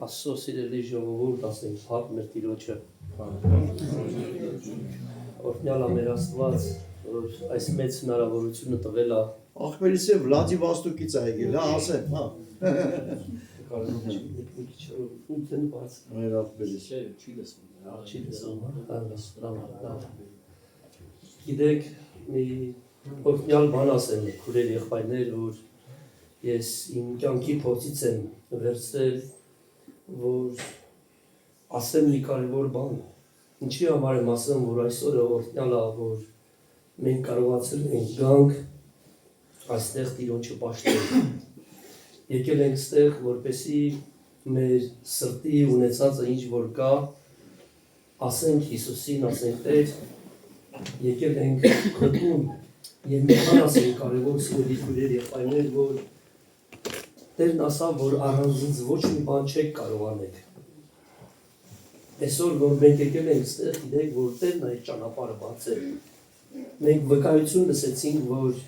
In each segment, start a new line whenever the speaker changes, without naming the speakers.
Աստծո սիրելի ժողովուրդ, ասենք փառք մեր Տիրոջը։ Օրհնյալ է մեր Աստված, որ այս մեծ հնարավորությունը տվել է։
Ախպերից է Վլադիվաստոկից է եկել, հա, ասեմ, հա։
Ութեն բաց։
Մեր ախպերից։
Չի լսում, Գիտեք, մի օրհնյալ բան ասեմ, քուրեր եղբայրներ, որ ես իմ կյանքի փորձից եմ վերցրել, որ ասեմ մի կարևոր բան։ Ինչի համար եմ ասում, որ այսօրը օրհնյալ է, որ մենք կարողացել ենք գանք այստեղ Տիրոջը պաշտել։ Եկել ենք այստեղ, որպեսզի մեր սրտի ունեցածը ինչ որ կա, ասենք Հիսուսին, ասենք Տեր, եկել ենք քտում եւ մի բան ասենք կարևոր սիրելի քույրեր եղբայրներ, որ Տերն ասավ, որ առանձինց ոչ մի բան չեք կարող անել։ Այսօր որ մենք եկել ենք այստեղ, գիտեք, որ Տերն այդ ճանապարհը բացել։ Մենք վկայություն լսեցինք, որ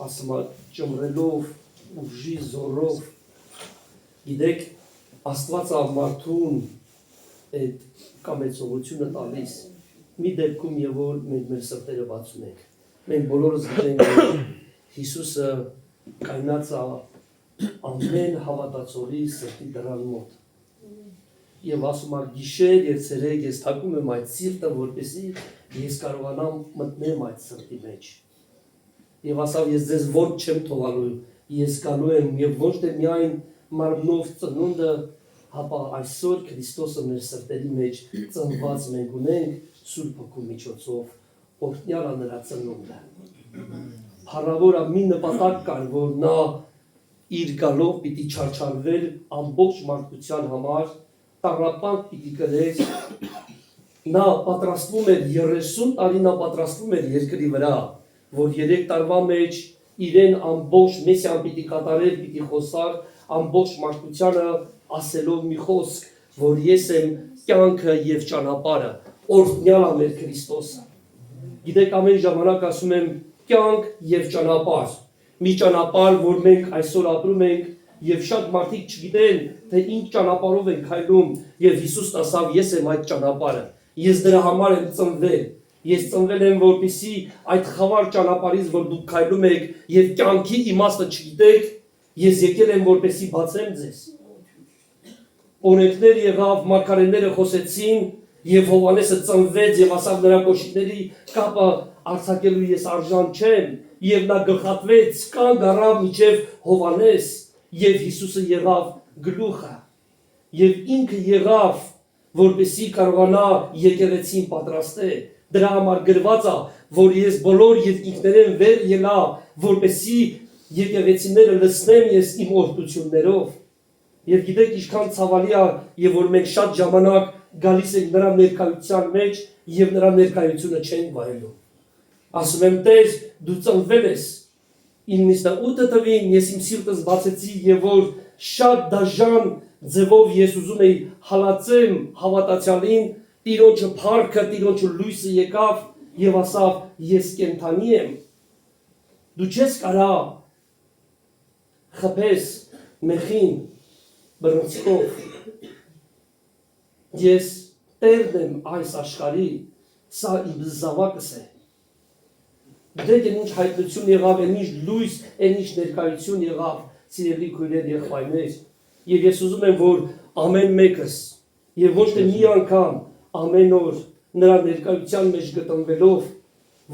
ասում է ճմռելով, ուժի զորով, գիտեք, Աստվածը մարդուն այդ կամեցողությունը տալիս։ Մի դեպքում եւ որ մենք մեր սրտերը բացում ենք։ Մենք բոլորս գիտենք, որ Հիսուսը կայնած է ամեն հավատացողի սրտի դռան մոտ։ Եվ ասում է գիշեր եւ ցերեկ ես թակում եմ այդ սիրտը, որպեսզի ես կարողանամ մտնել այդ սրտի մեջ։ Եվ ասավ ես ձեզ ворդ չեմ թողալու, ես գալու եմ եւ ոչ թե միայն մարմնով ծնունդը, հապա այսօր Քրիստոսը մեր սրտերի մեջ ծնված մենք ունենք Սուրբ Հոգու միջոցով, օրհնյալ է նրա ծնունդը։ Փառավոր է մի նպատակ կար, որ նա իր գալով պիտի չարչարվեր ամբողջ մարդկության համար, տառապանք պիտի կրեր, նա պատրաստվում էր 30 տարի նա պատրաստվում էր երկրի վրա, որ 3 տարվա մեջ իրեն ամբողջ մեսիան պիտի կատարեր, պիտի խոսար ամբողջ մարդկությանը ասելով մի խոսք, որ ես եմ կյանքը եւ ճանապարհը, օրհնյալ է մեր Քրիստոսը։ Գիտեք, ամեն ժամանակ ասում եմ կյանք եւ ճանապարհ։ Մի ճանապարհ, որ մենք այսօր ապրում ենք եւ շատ մարդիկ չգիտեն, թե ինչ ճանապարհով են քայլում եւ Հիսուսն ասավ ես եմ այդ ճանապարհը։ Ես դրա համար եմ ծնվել։ Ես ծնվել եմ որպեսզի այդ խավար ճանապարհից, որ դուք քայլում եք եւ կյանքի իմաստը չգիտեք, ես եկել եմ որպեսզի բացեմ ձեզ։ Օրենքներ եղավ, մարգարեները խոսեցին եւ Հովհաննեսը ծնվեց եւ ասավ նրա կոշիկների կապը արձակելու ես արժան չեմ եւ նա գլխատվեց կանգ առավ միջև Հովհաննես եւ Հիսուսը եղավ գլուխը եւ ինքը եղավ որպեսզի կարողանա եկեղեցին պատրաստել դրա համար գրված է որ ես բոլոր երկինքներեն վեր ելա որպեսզի եկեղեցիները լցնեմ ես իմ օրհնություններով եւ գիտեք ինչքան ցավալի է եւ որ մենք շատ ժամանակ գալիս ենք նրա ներկայության մեջ եւ նրա ներկայությունը չենք վայելում ասում եմ Տեր դու ծնվել ես 98 թվին ես իմ սիրտս բացեցի եւ որ շատ դաժան ձևով ես ուզում էի հալածեմ հավատացյալին Տիրոջը փառքը Տիրոջը լույսը եկավ եւ ասավ ես կենթանի եմ դու չես կարա խփես մեխին բռնցքով ես Տերն եմ այս աշխարհի սա իմ զավակս է դեք ինչ հայտնություն եղավ ինչ լույս ինչ ներկայություն եղավ սիրելի քույրեր եղբայրներ եւ ես ուզում եմ որ ամեն մեկս եւ ոչ թե մի անգամ ամեն օր նրա ներկայության մեջ գտնվելով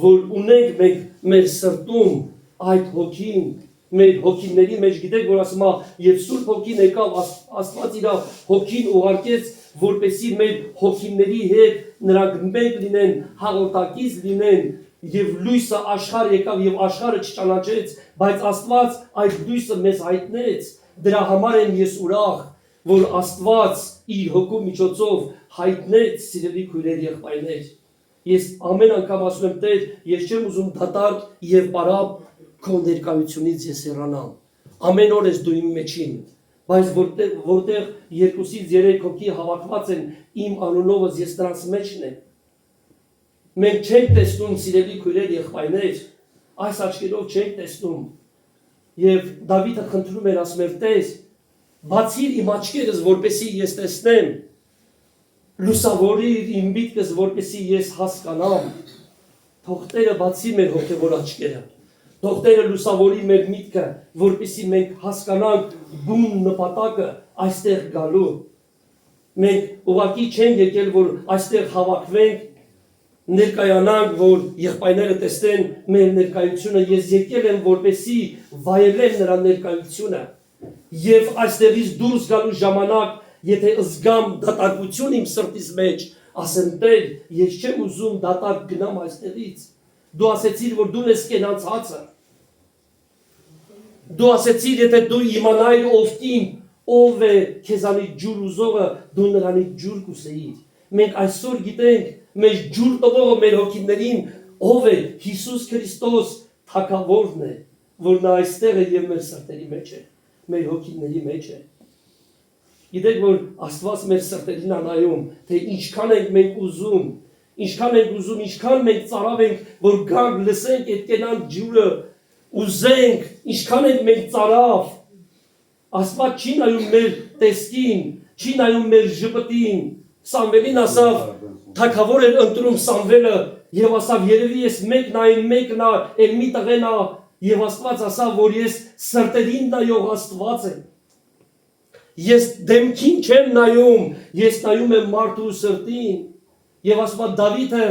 որ ունենք մենք մեր սրտում այդ հոգին մեր հոգիների մեջ գիտեք որ ասում է եւ Սուրբ Հոգին եկավ Աստված իր հոգին ուղարկեց որպեսզի մեր հոգիների հետ նրանք մեկ լինեն հաղորդակից լինեն եւ լույսը աշխարհ եկավ եւ աշխարհը չճանաչեց բայց Աստված այդ լույսը մեզ հայտնեց դրա համար եմ ես ուրախ որ Աստված իր հոգու միջոցով հայտնեց սիրելի քույրեր եղբայրներ ես ամեն անգամ ասում եմ Տեր ես չեմ ուզում դատարկ եւ պարապ քո ներկայությունից ես հեռանամ ամեն օր ես դու իմ մեջին բայց որտեղ 2-ից 3 հոգի հավաքված են իմ անունովս ես նրանց մեջն եմ մենք չենք տեսնում սիրելի քույրեր եղբայրներ այս աչքերով չենք տեսնում եւ Դավիթը խնդրում էր ասում էր Տեր բացիր իմ աչքերս, որպեսի ես տեսնեմ, լուսավորիր իմ միտքս, որպեսի ես հասկանամ, թող Տերը բացի մեր հոգևոր աչքերը, թող Տերը լուսավորի մեր միտքը, որպեսի մենք հասկանանք բուն նպատակը այստեղ գալու, մենք ուղղակի չենք եկել, որ այստեղ հավաքվենք, ներկայանանք, որ եղբայրները տեսնեն մեր ներկայությունը, ես եկել եմ, որպեսի վայելեմ նրա ներկայությունը եւ այստեղից դուրս գալու ժամանակ, եթե զգամ դատարկություն իմ սրտիս մեջ, ասեմ Տեր, ես չեմ ուզում դատարկ գնամ այստեղից, դու ասեցիր, որ դու ես կենաց հացը, դու ասեցիր, եթե դու իմանայիր ով կին, ով է քեզանից ջուր ուզողը, դու նրանից ջուր կուզեիր, մենք այսօր գիտենք, մեր ջուր տվողը մեր հոգիներին, ով է Հիսուս Քրիստոս թագավորն է, որ նա այստեղ է եւ մեր սրտերի մեջ է, մեր հոգիների մեջ է։ Գիտեք, որ Աստված մեր սրտերին անայում, թե ինչքան ենք մենք ուզում, ինչքան մենք ծարավ ենք, որ գանք լսենք այդ կենան ջուրը, ուզենք, ինչքան ենք մենք ծարավ, Աստված չի նայում մեր տեսքին, չի նայում մեր ժպտին, Սամվելին ասավ, թագավոր էր ընտրում Սամվելը եւ ասավ երևի ես մեկն էլ մի տղեն ա եւ Աստված ասավ որ ես սրտերին նայող Աստված եմ ես դեմքին չեմ նայում ես նայում եմ մարդու սրտին եւ ասված Դավիթը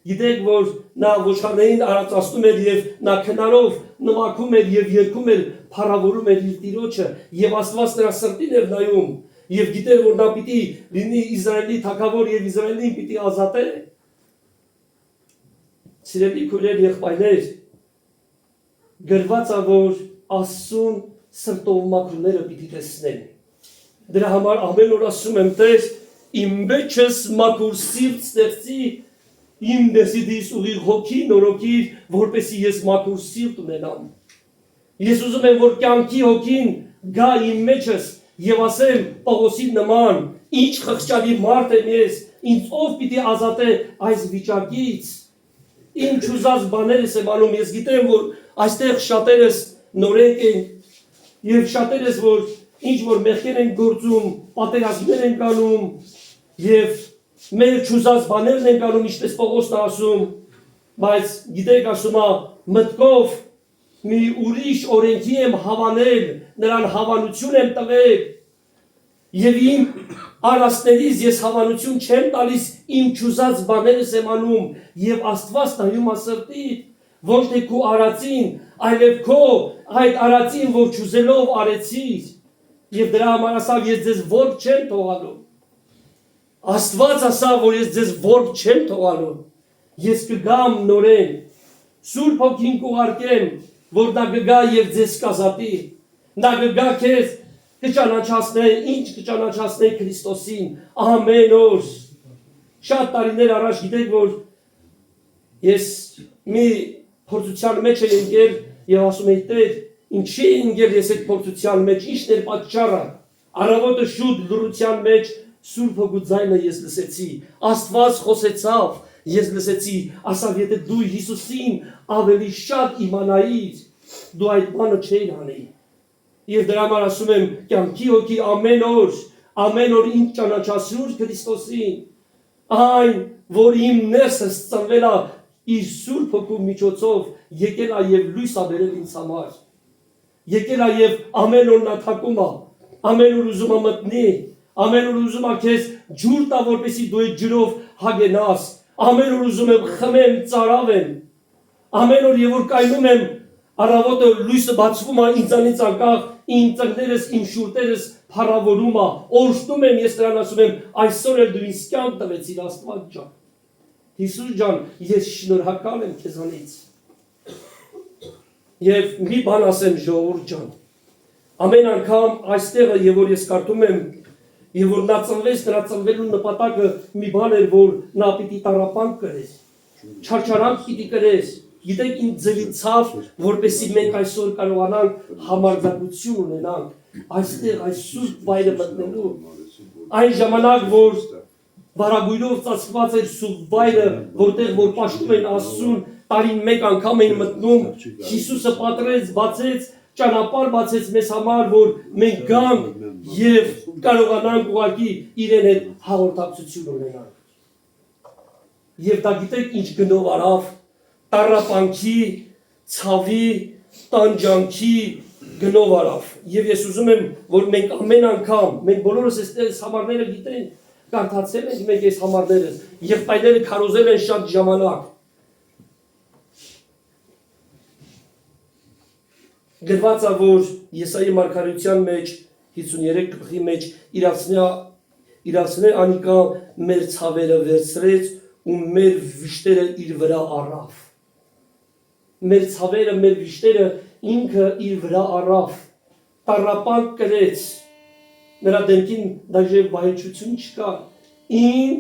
գիտեք որ նա ոչխարներին արածացնում էր եւ նա քնարով նվագում էր եւ երգում էր փառավորում էր իր Տիրոջը եւ Աստված նրա սրտին էր նայում Եվ գիտեր, որ նա պիտի լինի Իսրայելի թագավոր և Իսրայելին պիտի ազատե։ Սիրելի քույրեր եղբայրներ, գրված է, որ Աստծուն սրտով մաքրուները պիտի տեսնեն։ Դրա համար ամեն օր ասում եմ, Տեր, իմ մեջս մաքուր սիրտ ստեղծի, իմ դեսիդիս ուղիղ հոգի նորոգիր, որպեսզի ես մաքուր սիրտ ունենամ։ Ես ուզում եմ, որ կյանքի հոգին գա իմ մեջս Եվ ասեմ Պողոսի նման, ինչ խղճալի մարդ եմ ես, ինձ ով պիտի ազատե այս վիճակից, ինչ ուզած բաներս եմ անում, ես գիտեմ, որ այստեղ շատերս նորեկ են, և շատերս, որ ինչ որ մեղքեր են գործում, պատերազմներ են կանում, և մեր չուզած բաներն են կանում, ինչպես Պողոսն ասում, բայց գիտեք ասում է, մտքով մի ուրիշ օրենքի եմ հավանել, նրան հավանություն եմ տվել, և իմ արասներից ես հավանություն չեմ տալիս, իմ չուզած բաներս եմ անում, և Աստված նայում է սրտիդ, ոչ թե քո արածին, այլև քո այդ արածին, որ չուզելով արեցիր, և դրա համար ասավ, ես ձեզ որբ չեմ թողալու, Աստված ասավ, որ ես ձեզ որբ չեմ թողալու, ես կգամ նորեն, Սուրբ Հոգին կուղարկեմ, որ նա կգա և ձեզ կազատի, նա կգա քեզ կճանաչացնե, ինչ կճանաչացնե Քրիստոսին, ամեն օր, շատ տարիներ առաջ գիտեք, որ ես մի փորձության մեջ եմ ընկել և ասում եի Տեր, ինչի ընկել ես այդ փորձության մեջ, ինչն էր պատճառը, առավոտը շուտ լռության մեջ Սուրբ Հոգու ձայնը ես լսեցի, Աստված խոսեցավ, ես լսեցի, ասավ, եթե դու Հիսուսին ավելի շատ իմանայիր, դու այդ բանը չէիր անի։ Եվ դրա համար ասում եմ, կյանքի հոգի ամեն օր ինձ ճանաչացրուր Քրիստոսին, այն, որ իմ ներսս ծնվել է իր Սուրբ Հոգու միջոցով, եկել է և լույս է բերել ինձ համար, եկել է և ամեն օր նա թակում է, ամեն օր ուզում է մտնի, ամեն օր ուզում է քեզ ջուր տա, որպեսզի դու այդ ջրով հագենաս, ամեն օր ուզում եմ խմեմ, ծարավ եմ, ամեն օր և որ կայնում եմ, առավոտը լույսը բացվում է ինձանից անկախ, իմ ծնկներս, իմ շուրտերս փառավորում է, օրհնում եմ, ես նրան ասում եմ, այսօր էլ դու ինձ կյանք տվեցիր Աստված ջան, Հիսուս ջան, ես շնորհակալ եմ քեզանից։ Եվ մի բան ասեմ ժողովուրդ ջան, ամեն անգամ այստեղը և որ ես կարդում եմ, և որ նա ծնվեց, նրա ծնվելու նպատակը մի բան էր, որ նա պիտի տառապանք կրեր, չարչարանք պիտի կրեր, գիտեք ինձ ձևի ցավ, որպեսզի մենք այսօր կարողանանք համարձակություն ունենանք, այստեղ այս սուրբ վայրը մտնելու, այն ժամանակ, որ վարագույրով ծածկված էր սուրբ վայրը, որտեղ որ պաշտում են Աստծուն, տարին մեկ անգամ էին մտնում, Հիսուսը պատրեց, բացեց, ճանապարհ բացեց մեզ համար, որ մենք գանք եւ կարողանանք ուղղակի իրեն հետ հաղորդակցություն ունենալ։ Եվ դա գիտեք ինչ գնով արավ, տառապանքի, ցավի, տանջանքի գնով արավ։ Եվ ես ուզում եմ, որ մենք ամեն անգամ, մենք բոլորս այս համարները գիտենք, կարդացել ենք մենք այս համարները, եղբայրները քարոզել են շատ ժամանակ։ Գրված է, որ Եսայի մարգարեության մեջ 53 գլխի մեջ իրացնե անիկա մեր ցավերը վերցրեց ու մեր վիշտերը իր վրա առավ։ Մեր ցավերը, մեր վիշտերը ինքը իր վրա առավ, տառապանք կրեց, նրա դեմքին դաժե վայելչություն չկա, ին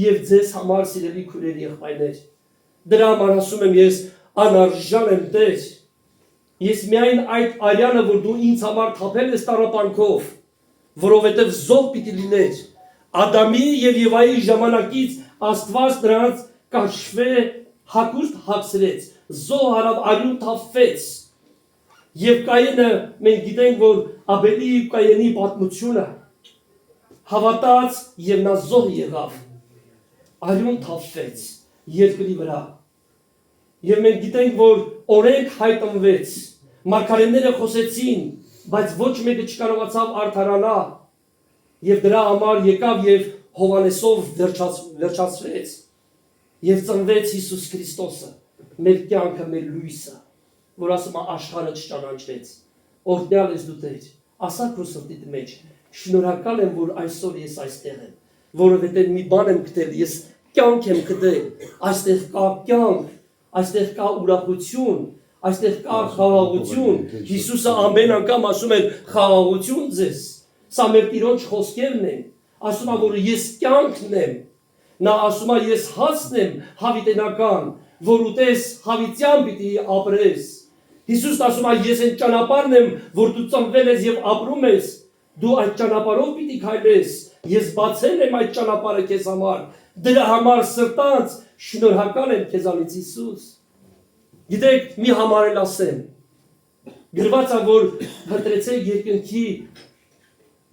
եւ ձեզ համար սիրելի քույրեր եղբայրներ։ Դրա համար ասում եմ ես անարժան եմ Տեր։ Ես միայն այդ արյանը, որ դու ինձ համար թափել ես տառապանքով, որովհետև զոհ պիտի լիներ։ Ադամի եւ Եվայի ժամանակից Աստված նրանց կաշվե հագուստ հագցրեց, զոհ արավ արյուն թափվեց։ Եվ Կայենը մենք գիտենք, որ Աբելի ու Կայենի պատմությունը հավատաց եւ նա զոհ եղավ, արյուն թափվեց երկրի վրա։ Եվ մենք գիտենք, որ օրենք հայտնվեց, մարգարեները խոսեցին, բայց ոչ մեկը չկարողացավ արդարանալ, եւ դրա համար եկավ եւ Հովանեսով վերջացվեց եւ ծնվեց Հիսուս Քրիստոսը, մեր կյանքը, մեր լույսը, որ ասում է աշխարհը չճանաչվեց։ Օրհնյալ ես դու Տեր, ասա քո սրտիդ մեջ, շնորհակալ եմ, որ այսօր ես այստեղ եմ, որովհետեւ մի բան եմ գտել, ես կյանք եմ գտել, այստեղ կա կյանք, այստեղ կա ուրախություն, այստեղ կա խաղաղություն։ Հիսուսը ամեն անգամ ասում է խաղաղություն ձեզ։ Սա մեր Տիրոջ խոսքերն են։ Ասում է, որ ես կյանքն եմ։ Նա ասում է, ես հացն եմ հավիտենական, որ ուտես հավիտյան պիտի ապրես։ Հիսուսն ասում է, ես այն ճանապարհն եմ, որ դու ծնվել ես եւ ապրում ես։ Դու այդ ճանապարհով պիտի քայլես։ Ես բացել եմ այդ ճանապարհը քեզ համար։ Դրա համար սրտանց շնորհակալ եմ քեզանից Հիսուս։ Գիտեք, մի համարել ասեմ։ Գրված է, որ հտրեցեք երկնքի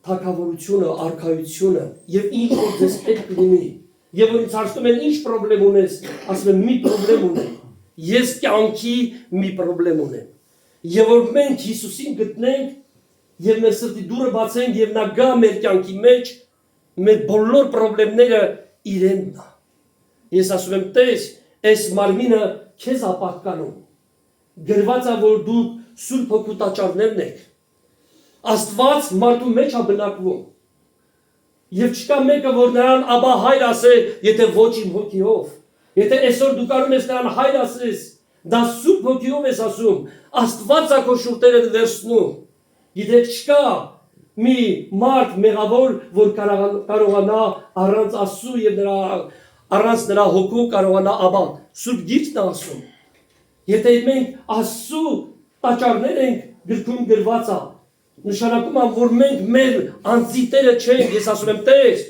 թագավորությունը, արքայությունը եւ ինչ որ ձեզ պետք լինի։ Եվ որ ինձ հարցնում են ինչ խնդրեմ ունես, ասում եմ մի խնդրեմ ունեմ։ Ես կյանքի մի խնդրեմ ունեմ։ Եվ որ մենք Հիսուսին գտնենք եւ մեր սրտի դուռը բացենք եւ նա գա մեր կյանքի մեջ, մեր բոլոր խնդիրները իրենն է։ Ես ասում եմ, Տեր, այս մարմինը քեզ ապատկանում։ Գրված է, որ դու Սուրբ Հոգու տաճարներն եք։ Աստված մարդու մեջ է բնակվում։ Եվ չկա մեկը, որ նրան աբա հայր ասե, եթե ոչ իմ հոգիով։ Եթե այսօր դու կարող ես նրան հայր ասես, դա Սուրբ Հոգիով ես ասում, Աստված է քո շուրթերը վերցնում։ Գիտեք, չկա մի մարդ մեղավոր, որ կարողանա առանց Աստծու եւ առանց նրա հոգու կարողանա աբա Սուրբ Գիրքն է ասում։ Եթե մենք Աստծու տաճարներ ենք, գրքում գրված է, նշանակում է, որ մենք մեր անձիտերը չենք, ես ասում եմ, Տեր,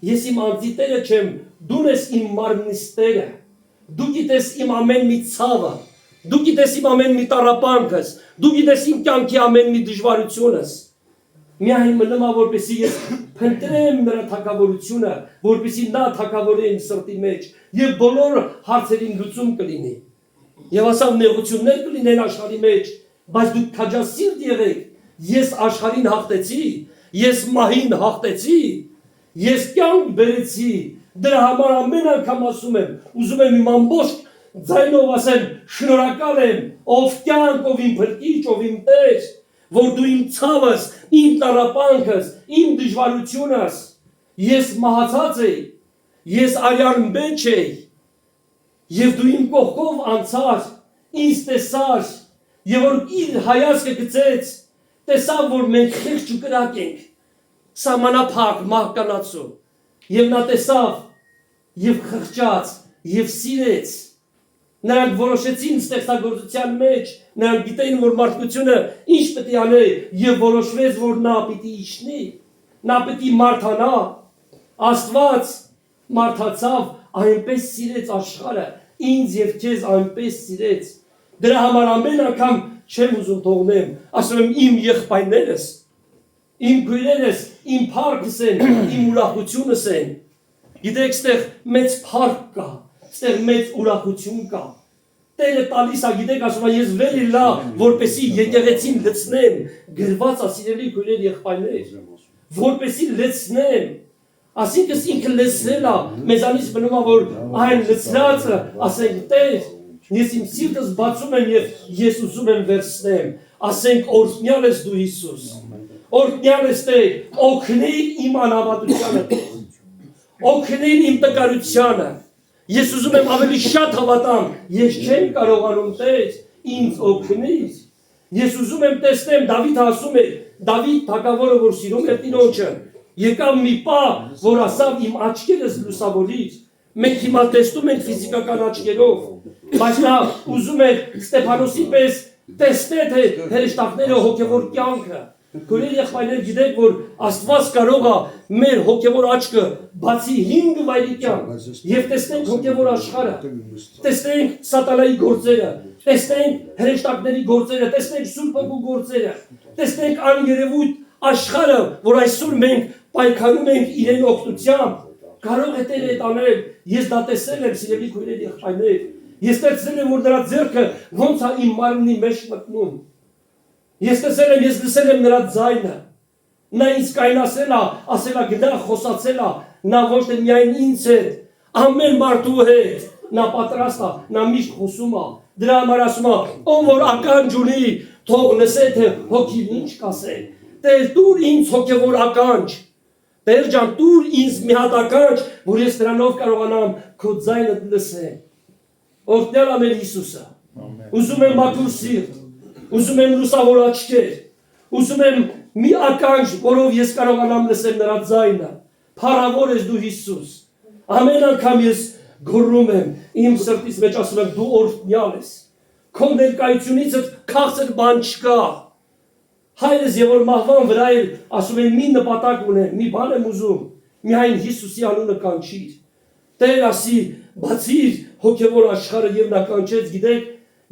ես իմ անձիտերը չեմ, դու ես իմ մարմնիստերը, դու գիտես իմ ամեն մի ցավը, դու գիտես իմ ամեն մի տառապանքս, դու գիտես իմ կյանքի ամեն մի դժվարությունս։ Միայն մնում է, որպեսզի ես փնտրեմ նրա թագավորությունը, որպեսզի նա թագավորի իմ սրտի մեջ եւ բոլոր հարցերին լուծում կլինի։ Եվ ասավ նեղություններ կլինեն աշխարհի մեջ, բայց դուք քաջասիրտ եղեք։ Ես աշխարհին հաղթեցի, ես մահին հաղթեցի, ես կյանք բերեցի։ Դրա համար ամեն անգամ ասում եմ, ուզում եմ իմ ամբողջ ձայնով ասեմ, շնորհակալ եմ, ով կյանք, ով իմ փրկիչ, ով իմ Տեր, որ դու իմ ցավս, իմ տառապանքս, իմ դժվարությունս, ես մահացած էի, ես արյան մեջ էի, եւ դու իմ կողքով անցար, ինձ տեսար, եւ որ իր հայացքը գցեց, տեսավ, որ մենք խիղճ ու կրակ ենք, սահմանափակ մահկանացու, եւ նա տեսավ, եւ խղճաց, եւ սիրեց։ Նրանք որոշեցին ստեղծագործության մեջ, նրանք գիտեին, որ մարդկությունը ինչ պետք է անի, եւ որոշվեց, որ նա պիտի իջնի, նա պիտի մարդանա։ Աստված մարդացավ, այնպես սիրեց աշխարհը, ինձ եւ քեզ այնպես սիրեց։ Դրա համար ամեն անգամ չեմ ուզում թողնեմ, ասում եմ իմ եղբայրներս, իմ գույներս, իմ փառքս են, իմ ուրախությունս են։ Գիտեք, ստեղ մեծ փառք կա, ստեղ մեծ ուրախություն կա։ Տերը տալիս է, գիտեք, ասում է, ես վեր լա, որպեսի եկեղեցին լցնեմ, գրված է սիրելի գույներ եղբայրներ, որպեսի լցնեմ։ Այսինքն ինքը լցնել է, մեզանից մնում է, որ այն լցրածը, ասենք Տեր, ես իմ սիրտս բացում եմ եւ ես ուզում եմ վերցնեմ, ասենք օրհնյալ ես դու Հիսուս, օրհնյալ ես Տեր, օգնիր իմ անհավատությանը, օգնիր իմ տկարությանը, ես ուզում եմ ավելի շատ հավատամ, ես չեմ կարողանում Տեր, ինձ օգնիր, ես ուզում եմ տեսնեմ, Դավիթը ասում է, Դավիթ թագավորը, որ սիրում էր Տիրոջը, եկավ մի պահ, որ ասավ իմ աչքերս լուսավորիր, մենք հիմա տեսնում ենք ֆիզիկական աչքերով, բայց նա ուզում էր Ստեփանոսի պես տեսնել թե հրեշտակները հոգևոր կյանքը, Գույներ եղբայրներ գիտեք, որ Աստված կարող է մեր հոգևոր աչքը բացի 5 վայրիկյան եւ տեսնենք հոգևոր աշխարհը, տեսնենք սատանայի գործերը, տեսնենք հրեշտակների գործերը, տեսնենք Սուրբ Հոգու գործերը, տեսնենք աներևույթ աշխարհը, որ այսօր մենք պայքարում ենք իրեն օգնությամբ, կարող է Տերը այդ անել։ Ես դա տեսել եմ, սիրելի գույներ եղբայրներ, ես տեսել եմ, որ նրա ձեռքը ոնց է իմ մարմնի մեջ մտնում։ Ես տեսել եմ, ես լսել եմ նրա ձայնը, նա ինձ կայնասել է, ասել է գնա, խոսացել է, նա ոչ թե միայն ինձ հետ, ամեն մարդու հետ, նա պատրաստ է, նա միշտ խոսում է, դրա համար ասում է, ով որ ականջ ունի, թող լսե թե հոգին ինչ կասե, Տեր տուր ինձ հոգևոր ականջ, Տեր ջան, տուր ինձ մի հատ ականջ, որ ես դրանով կարողանամ քո ձայնը լսեմ։ Օրհնյալ է մեր Հիսուսը, ուզում եմ մաքուր սիրտ, ուզում եմ լուսավոր աչքեր, ուզում եմ մի ականջ, որով ես կարողանամ լսել նրա ձայնը, փառավոր ես դու Հիսուս, ամեն անգամ ես գոռում եմ, իմ սրտից մեջ ասում եմ, դու օրհնյալ ես, քո ներկայությունից քաղցր բան չկա, հայրս եւ որ մահվան վրա էլ ասում եմ մի նպատակ ունեմ, մի բան եմ ուզում, միայն Հիսուսի անունը կանչիր, Տեր ասի, բացիր հոգևոր աշխարհը եւ նա կանչեց, գիտեք,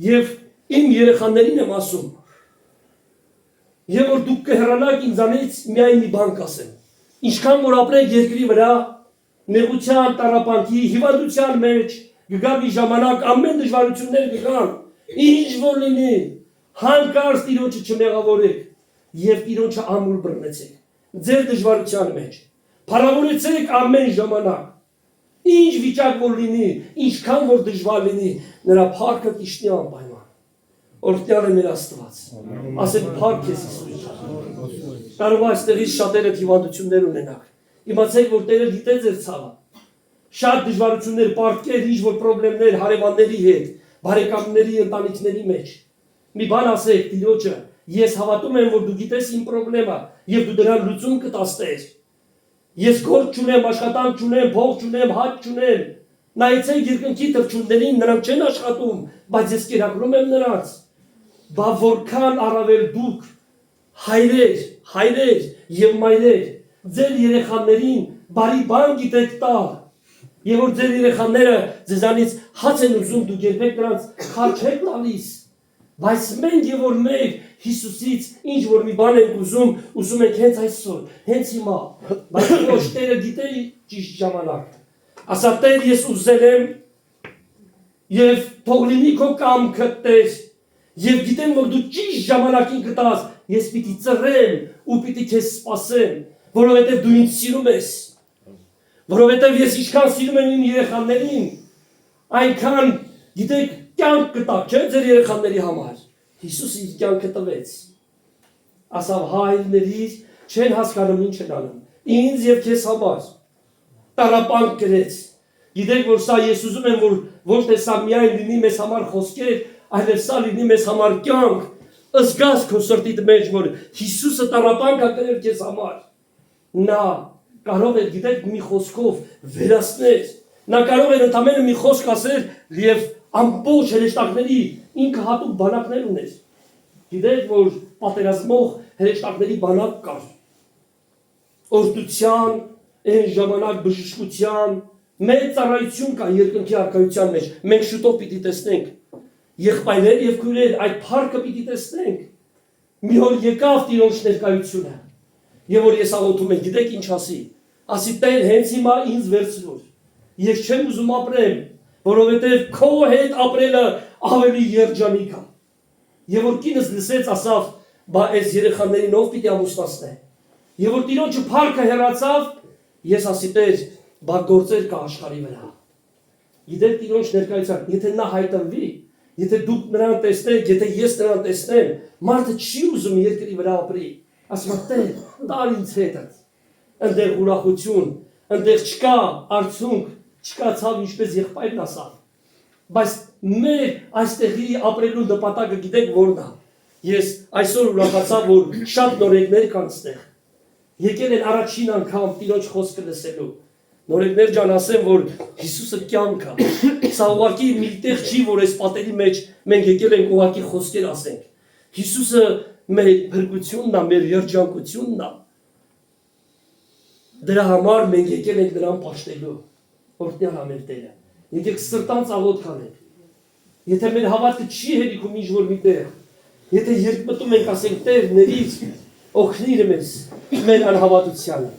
եւ իմ երեխաներին եմ ասում, եւ որ դուք կհեռանաք ինձանից միայն մի բան կասեմ, ինչքան որ ապրեք երկրի վրա, նեղության, տառապանքի, հիվանդության մեջ, կգա մի ժամանակ ամեն դժվարություններ կգան, ինչ որ լինի, հանկարծ Տիրոջը չմեղավորեք եւ Տիրոջը ամուր բռնեցեք, ձեր դժվարության մեջ, փառավորեցեք ամեն ժամանակ, ինչ վիճակ որ լինի, ինչքան որ դժվար լինի, նրա փառքը կիշտնի անպայման։ Օրհնյալ է մեր Աստված, ասեք փառք ես Հիսուս։ Կարող է այստեղից շատերը հիվանդություններ ունենաք, իմացեք, որ Տերը գիտե ձեր ցավը, շատ դժվարություններ, պարտքեր, ինչ որ խնդիրներ հարևանների հետ, բարեկամների, ընտանիքների մեջ։ Մի բան ասեք Տիրոջը, ես հավատում եմ, որ դու գիտես իմ խնդրեմը եւ դու դրան լուծում կտաս Տեր։ Ես գործ չունեմ, աշխատանք չունեմ, փող չունեմ, հաճ չունեմ։ Նայեցեք երկնքի թռչուններին, նրանք չեն աշխատում, բայց ես կերակրում եմ նրանց։ Բա որքան առավել դուք հայրեր եւ մայրեր, ձեր երեխաներին բարի բան գիտեք տալ, եւ որ ձեր երեխաները ձեզանից հաց են ուզում, դուք երբեք նրանց խաչ չեք տալիս, բայց մենք եւ որ մենք Հիսուսից ինչ որ մի բան ենք ուզում ենք հենց այսօր, հենց հիմա, բայց ոչ Տերը գիտե ճիշտ ժամանակը։ Ասա Տեր, ես ուզել եմ եւ թող լինի քո կամքը Տեր, եւ գիտեմ որ դու ճիշտ ժամանակին կտաս, ես պիտի ծռեմ ու պիտի քեզ սպասեմ, որովհետեւ դու ինձ սիրում ես, որովհետեւ ես ինչքան սիրում եմ իմ երեխաներին, այնքան գիտեք կյանք կտա, չէ՞ ձեր երեխաների համար։ Հիսուս իր կյանքը տվեց։ Ասավ հայրներից չեն հասկանում ինչ են անում։ Ինձ եւ քեզ համար տառապանք գրեց։ Գիտեք որ սա ես ուզում եմ որ ոչ թե սա միայն լինի մեզ համար խոսքեր, այլև սա լինի մեզ համար կյանք։ Զգաս քո սրտիդ մեջ որ Հիսուսը տառապանք ա գրել քեզ համար։ Նա կարող է գիտեք մի խոսքով վերացնել։ Նա կարող է ընդամենը մի խոսք ասել եւ ամբողջ հրեշտակների ինքը հատուկ բանակներ ուներ։ Գիտեք որ պատերազմող հրեշտակների բանակ կար։ Օրդության, այն ժամանակ բժշկության, մեծ ծառայություն կա երկնքի արքայության մեջ։ Մենք շուտով պիտի տեսնենք։ եղբայրներ եւ քույրեր, այդ փառքը պիտի տեսնենք։ Մի օր եկավ Տիրոջ ներկայությունը։ Եվ որ ես աղոթում եմ, գիտեք ինչ ասի։ Ասի Տեր, հենց հիմա ինձ վերցրու։ Ես չեմ ուզում ապրեմ, որովհետեւ քո հետ ապրելը ավելի երջանիկ է։ Եվ որ կինս լսեց, ասավ, բա այս երեխաներին ով պիտի ամուսնացնե։ Եվ որ Տիրոջը փառքը հեռացավ, ես ասի Տեր, բա գործեր կա աշխարհի վրա։ Գիտեք Տիրոջ ներկայության, եթե նա հայտնվի, եթե դուք նրան տեսնեք, եթե ես նրան տեսնեմ, մարդը չի ուզում երկրի վրա ապրի։ Ասում է Տեր, տար ինձ հետդ։ Այնտեղ ուրախություն, այնտեղ չկա արդյունք, չկա ցավ, ինչպես եղբայրն ասավ։ Բայց մեր այստեղի ապրելու նպատակը գիտեք որն է։ Ես այսօր ուրախացա, որ շատ նորեկներ կան այստեղ։ Եկել են առաջին անգամ Տիրոջ խոսքը լսելու։ Նորեկներ ջան, ասեմ, որ Հիսուսը կյանք է։ Սա ուղղակի մի տեղ չի, որ այս պատերի մեջ մենք եկել ենք ուղղակի խոսքեր ասենք։ Հիսուսը մեր փրկությունն է, մեր երջանկությունն է։ Դրա համար մենք եկել ենք նրան պաշտելու, օրհնյալ ամեն Տերը։ Եկեք սրտանց աղոթք անենք։ Եթե մեր հավատքը չի հերիքում ինչ-որ մի տեղ, եթե երկմտում ենք ասենք Տեր, ներից օգնիր մեզ մեր անհավատությանը։